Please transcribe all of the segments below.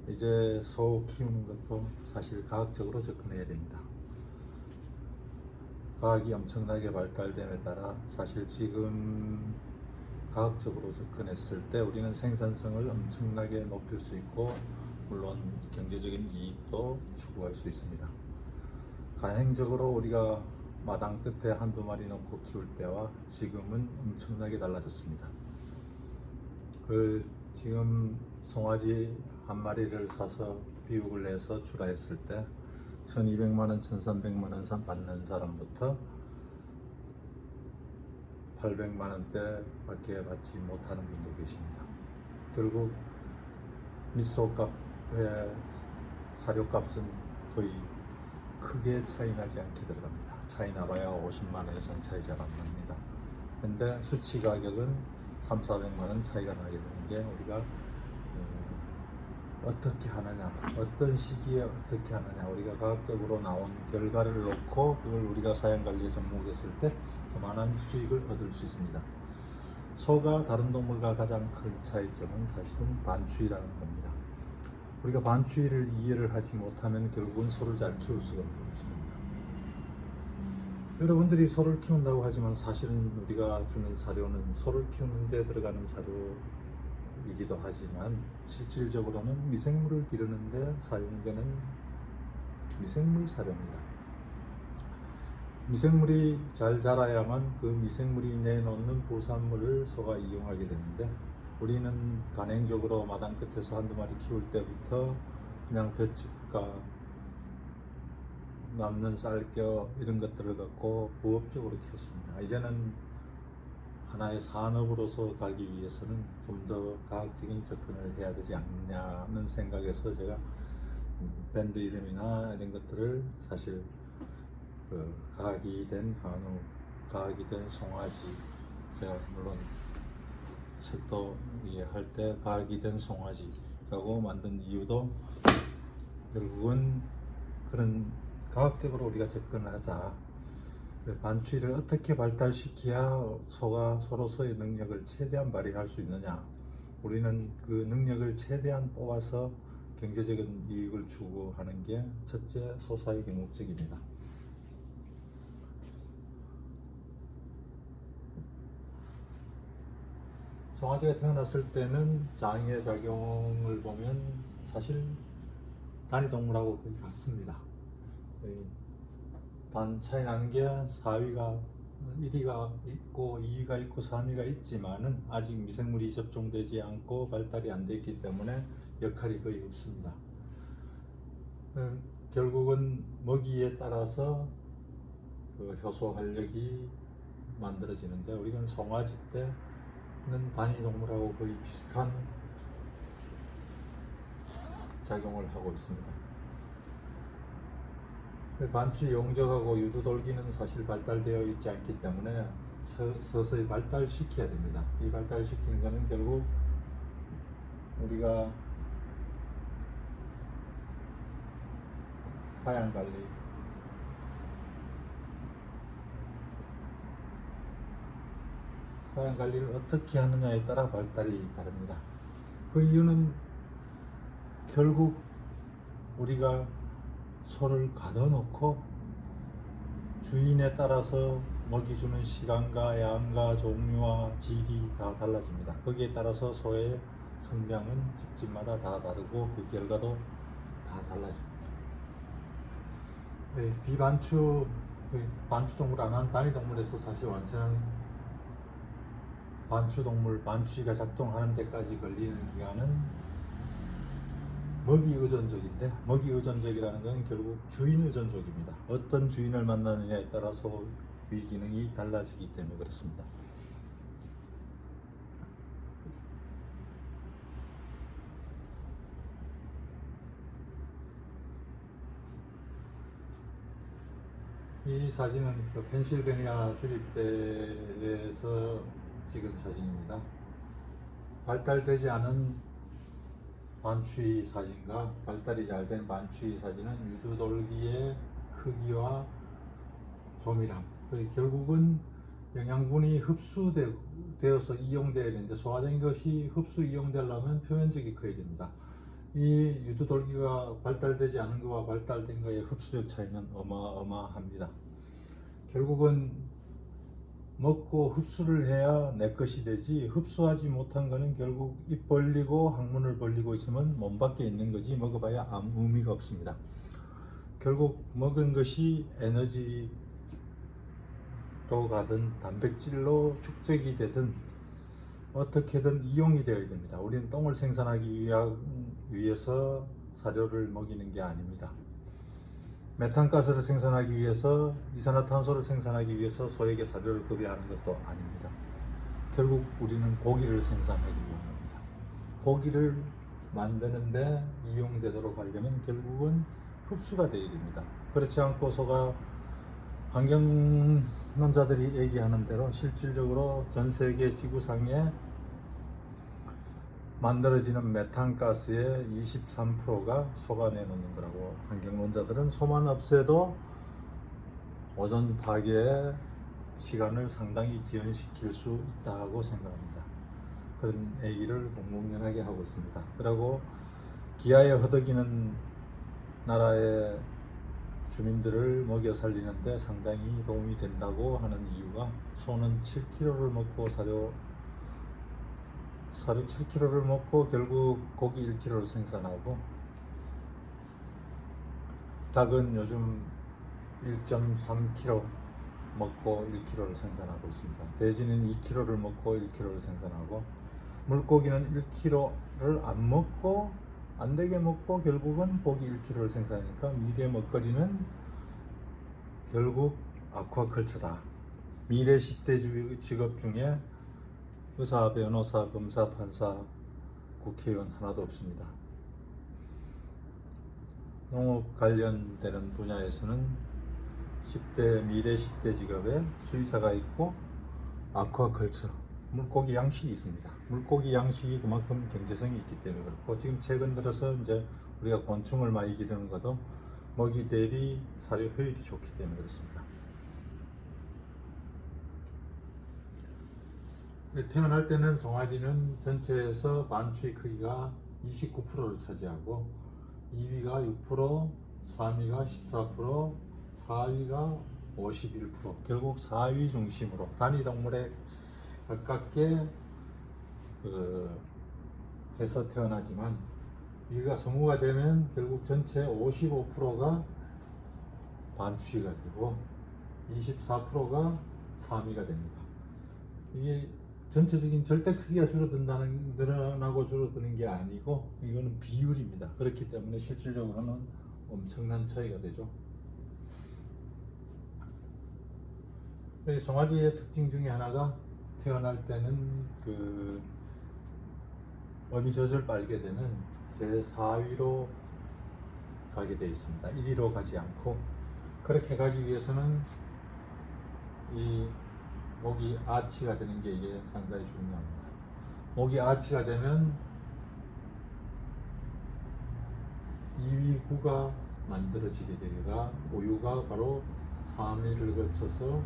이제 소 키우는 것도 사실 과학적으로 접근해야 됩니다. 과학이 엄청나게 발달됨에 따라 사실 지금 과학적으로 접근했을 때 우리는 생산성을 엄청나게 높일 수 있고 물론 경제적인 이익도 추구할 수 있습니다. 가행적으로 우리가 마당 끝에 한두 마리 놓고 키울 때와 지금은 엄청나게 달라졌습니다. 지금 송아지 한 마리를 사서 비육을 해서 출하했을 때 1200만원, 1300만원 받는 사람부터 800만원대 밖에 받지 못하는 분도 계십니다. 결국 미소값의 사료값은 거의 크게 차이 나지 않게 들어갑니다. 차이 나봐야 50만원 이상 차이 잘 안 납니다. 근데 수치 가격은 3,400만원 차이가 나게 되는 게 우리가 어떻게 하느냐, 어떤 시기에 어떻게 하느냐, 우리가 과학적으로 나온 결과를 놓고 그걸 우리가 사양관리에 접목했을 때 그만한 수익을 얻을 수 있습니다. 소가 다른 동물과 가장 큰 차이점은 사실은 반추위라는 겁니다. 우리가 반추위를 이해를 하지 못하면 결국은 소를 잘 키울 수가 없습니다. 여러분들이 소를 키운다고 하지만 사실은 우리가 주는 사료는 소를 키우는 데 들어가는 사료이기도 하지만 실질적으로는 미생물을 기르는 데 사용되는 미생물 사료입니다. 미생물이 잘 자라야만 그 미생물이 내놓는 부산물을 소가 이용하게 되는데 우리는 간행적으로 마당 끝에서 한두 마리 키울 때부터 그냥 볏짚과 남는 쌀겨 이런 것들을 갖고 부업적으로 키웠습니다. 이제는 하나의 산업으로서 가기 위해서는 좀 더 과학적인 접근을 해야 되지 않냐는 생각에서 제가 밴드 이름이나 이런 것들을 사실 과학이 된 한우, 과학이 된 송아지, 제가 물론 책도 할 때 과학이 된 송아지라고 만든 이유도 결국은 그런 과학적으로 우리가 접근을 하자. 반추위를 어떻게 발달시켜야 소가 소로서의 능력을 최대한 발휘할 수 있느냐, 우리는 그 능력을 최대한 뽑아서 경제적인 이익을 추구하는 게 첫째 소사육의 목적입니다. 송아지가 태어났을 때는 장의 작용을 보면 사실 단위동물하고 거의 같습니다. 단 차이 나는 게 4위가 1위가 있고 2위가 있고 3위가 있지만은 아직 미생물이 접종되지 않고 발달이 안 됐기 때문에 역할이 거의 없습니다. 결국은 먹이에 따라서 그 효소 활력이 만들어지는데 우리는 송아지 때는 단위동물하고 거의 비슷한 작용을 하고 있습니다. 반추 용적하고 유두돌기는 사실 발달되어 있지 않기 때문에 서서히 발달시켜야 됩니다. 이 발달시키는 것은 결국 우리가 사양관리를 어떻게 하느냐에 따라 발달이 다릅니다. 그 이유는 결국 우리가 소를 가둬놓고 주인에 따라서 먹이 주는 시간과 양과 종류와 질이 다 달라집니다. 거기에 따라서 소의 성장은 집집마다 다 다르고 그 결과도 다 달라집니다. 반추동물 안 한 단위동물에서 사실 완전한 반추위가 작동하는 데까지 걸리는 기간은 먹이 의존적인데, 먹이 의존적이라는 건 결국 주인 의존적입니다. 어떤 주인을 만나느냐에 따라서 위기능이 달라지기 때문에 그렇습니다. 이 사진은 펜실베니아 주립대에서 찍은 사진입니다. 발달되지 않은 반추위 사진과 발달이 잘 된 반추위 사진은 유두돌기의 크기와 조밀함, 결국은 영양분이 흡수되어서 이용되어야 되는데 소화된 것이 흡수 이용되려면 표면적이 커야 됩니다. 이 유두돌기가 발달되지 않은 것과 발달된 것의 흡수력 차이는 어마어마합니다. 결국은 먹고 흡수를 해야 내 것이 되지, 흡수하지 못한 거는 결국 입 벌리고 항문을 벌리고 있으면 몸 밖에 있는 거지 먹어봐야 아무 의미가 없습니다. 결국 먹은 것이 에너지로 가든 단백질로 축적이 되든 어떻게든 이용이 되어야 됩니다. 우리는 똥을 생산하기 위해서 사료를 먹이는 게 아닙니다. 메탄가스를 생산하기 위해서, 이산화탄소를 생산하기 위해서 소에게 사료를 급여하는 것도 아닙니다. 결국 우리는 고기를 생산하기 위함입니다. 고기를 만드는데 이용되도록 하려면 결국은 흡수가 되어야 됩니다. 그렇지 않고 소가 환경론자들이 얘기하는 대로 실질적으로 전 세계 지구상에 만들어지는 메탄가스의 23%가 소가 내놓는 거라고, 환경론자들은 소만 없애도 오존 파괴의 시간을 상당히 지연시킬 수 있다고 생각합니다. 그런 얘기를 공공연하게 하고 있습니다. 그리고 기아에 허덕이는 나라의 주민들을 먹여 살리는데 상당히 도움이 된다고 하는 이유가, 소는 7kg를 먹고 사료 7kg를 먹고 결국 고기 1kg를 생산하고, 닭은 요즘 1.3kg 먹고 1kg를 생산하고 있습니다. 돼지는 2kg를 먹고 1kg를 생산하고, 물고기는 1kg를 안 먹고 안 되게 먹고 결국은 고기 1kg를 생산하니까 미래 먹거리는 결국 아쿠아컬처다. 미래 10대 직업 중에 의사, 변호사, 검사, 판사, 국회의원 하나도 없습니다. 농업 관련되는 분야에서는 미래 10대 직업에 수의사가 있고 아쿠아컬처, 물고기 양식이 있습니다. 물고기 양식이 그만큼 경제성이 있기 때문에 그렇고, 지금 최근 들어서 이제 우리가 곤충을 많이 기르는 것도 먹이 대비 사료 효율이 좋기 때문에 그렇습니다. 태어날 때는 송아지는 전체에서 만추의 크기가 29%를 차지하고, 2위가 6%, 3위가 14%, 4위가 51%, 결국 4위 중심으로 단위 동물에 가깝게 해서 태어나지만, 위가 성우가 되면 결국 전체 55%가 반추위가 되고 24%가 3위가 됩니다. 이게 전체적인 절대 크기가 늘어나고 줄어드는 게 아니고, 이거는 비율입니다. 그렇기 때문에 실질적으로는 엄청난 차이가 되죠. 송아지의 특징 중에 하나가, 태어날 때는 어미젖을 빨게 되면 제4위로 가게 되어 있습니다. 1위로 가지 않고, 그렇게 가기 위해서는 이 목이 아치가 되는 게 이게 상당히 중요합니다. 목이 아치가 되면 2위구가 만들어지게 되니까 우유가 바로 3위를 거쳐서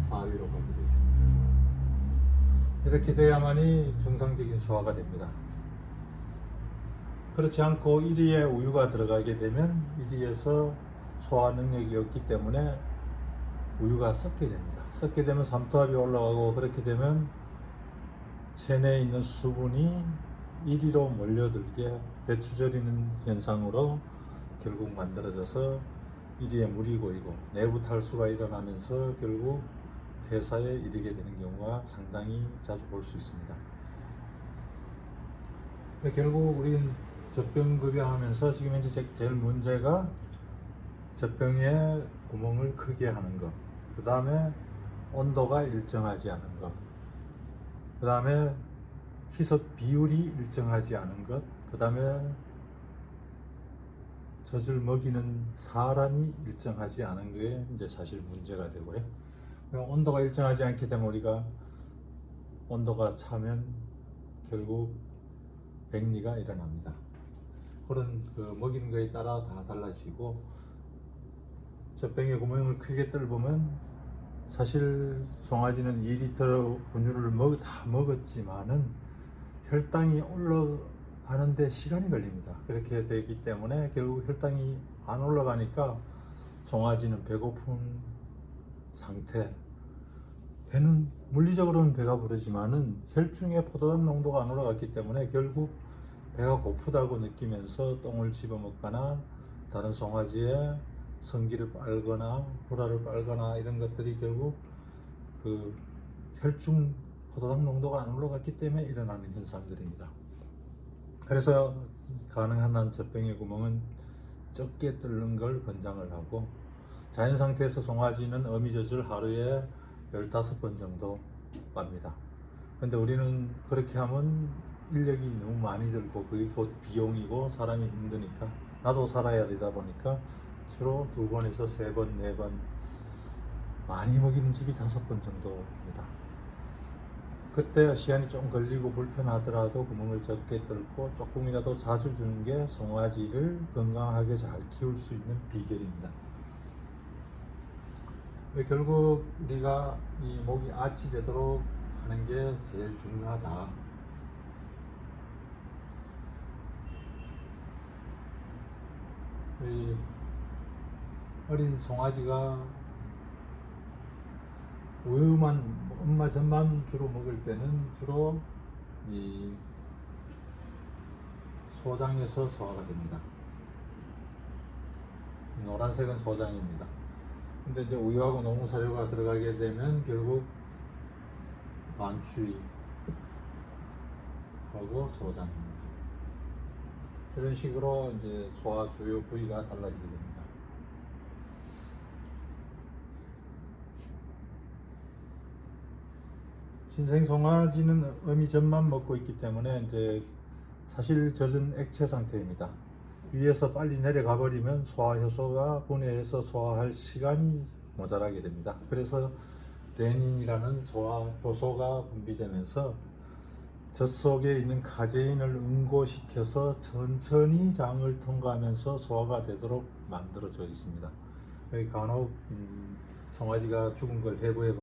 4위로 가게 되어 있습니다. 이렇게 돼야만이 정상적인 소화가 됩니다. 그렇지 않고 1위에 우유가 들어가게 되면 1위에서 소화 능력이 없기 때문에 우유가 썩게 됩니다. 썩게 되면 삼투압이 올라가고, 그렇게 되면 체내에 있는 수분이 1위로 몰려들게 배추저리는 현상으로 결국 만들어져서 1위에 물이 고이고 내부 탈수가 일어나면서 결국 폐사에 이르게 되는 경우가 상당히 자주 볼 수 있습니다. 결국 우리는 젖병급여하면서 지금 현재 제일 문제가 젖병의 구멍을 크게 하는 것, 그 다음에 온도가 일정하지 않은 것, 그 다음에 희석 비율이 일정하지 않은 것, 그 다음에 젖을 먹이는 사람이 일정하지 않은 게 이제 사실 문제가 되고요. 온도가 일정하지 않게 되면 우리가 온도가 차면 결국 백리가 일어납니다. 그런 먹이는 거에 따라 다 달라지고, 젖병의 구멍을 크게 뚫으면 사실 송아지는 2리터 분유를 다 먹었지만은 혈당이 올라가는 하는데 시간이 걸립니다. 그렇게 되기 때문에 결국 혈당이 안 올라가니까 송아지는 배고픈 상태. 배는 물리적으로는 배가 부르지만은 혈중의 포도당 농도가 안 올라갔기 때문에 결국 배가 고프다고 느끼면서 똥을 집어먹거나 다른 송아지의 성기를 빨거나 보라를 빨거나 이런 것들이 결국 그 혈중 포도당 농도가 안 올라갔기 때문에 일어나는 현상들입니다. 그래서 가능한 한 젖병의 구멍은 적게 뚫는 걸 권장을 하고, 자연 상태에서 송아지는 어미젖을 하루에 15번 정도 빱니다. 근데 우리는 그렇게 하면 인력이 너무 많이 들고 그게 곧 비용이고 사람이 힘드니까, 나도 살아야 되다 보니까 주로 2번에서 3번, 4번, 많이 먹이는 집이 5번 정도입니다. 그때 시간이 좀 걸리고 불편하더라도 구멍을 적게 뚫고 조금이라도 자주 주는 게 송아지를 건강하게 잘 키울 수 있는 비결입니다. 결국 우리가 이 목이 아치되도록 하는 게 제일 중요하다. 이 어린 송아지가 우유만, 엄마 젖만 주로 먹을 때는 주로 이 소장에서 소화가 됩니다. 노란색은 소장입니다. 근데 이제 우유하고 농후 사료가 들어가게 되면 결국 만추위하고 소장입니다. 이런 식으로 이제 소화 주요 부위가 달라지게 됩니다. 신생 송아지는 어미젖만 먹고 있기 때문에 이제 사실 젖은 액체 상태입니다. 위에서 빨리 내려가 버리면 소화 효소가 분해해서 소화할 시간이 모자라게 됩니다. 그래서 레닌이라는 소화 효소가 분비되면서 젖 속에 있는 카제인을 응고시켜서 천천히 장을 통과하면서 소화가 되도록 만들어져 있습니다. 간혹 송아지가 죽은 걸 해부해